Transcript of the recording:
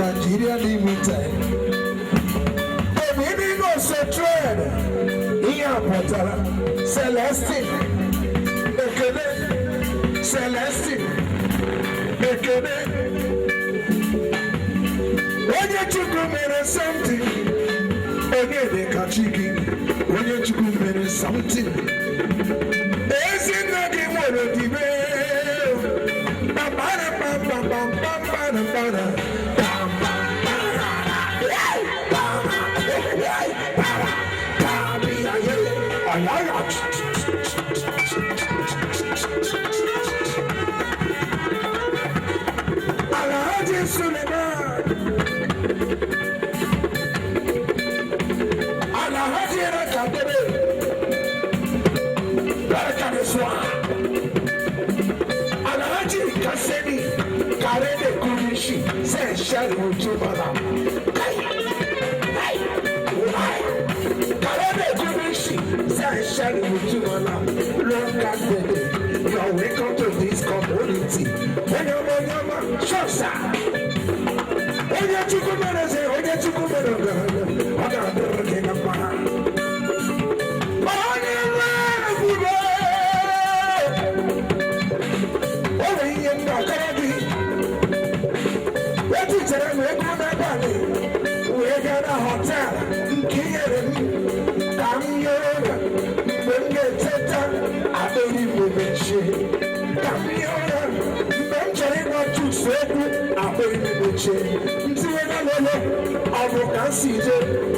Nigeria limited. The meaning of trade. Here, Potara, Celestine, Ekene, Celestine, Ekene. When you took something, again they catch you. When you took something, there's in the game of the debate. Bam, you're welcome to this community. When you're I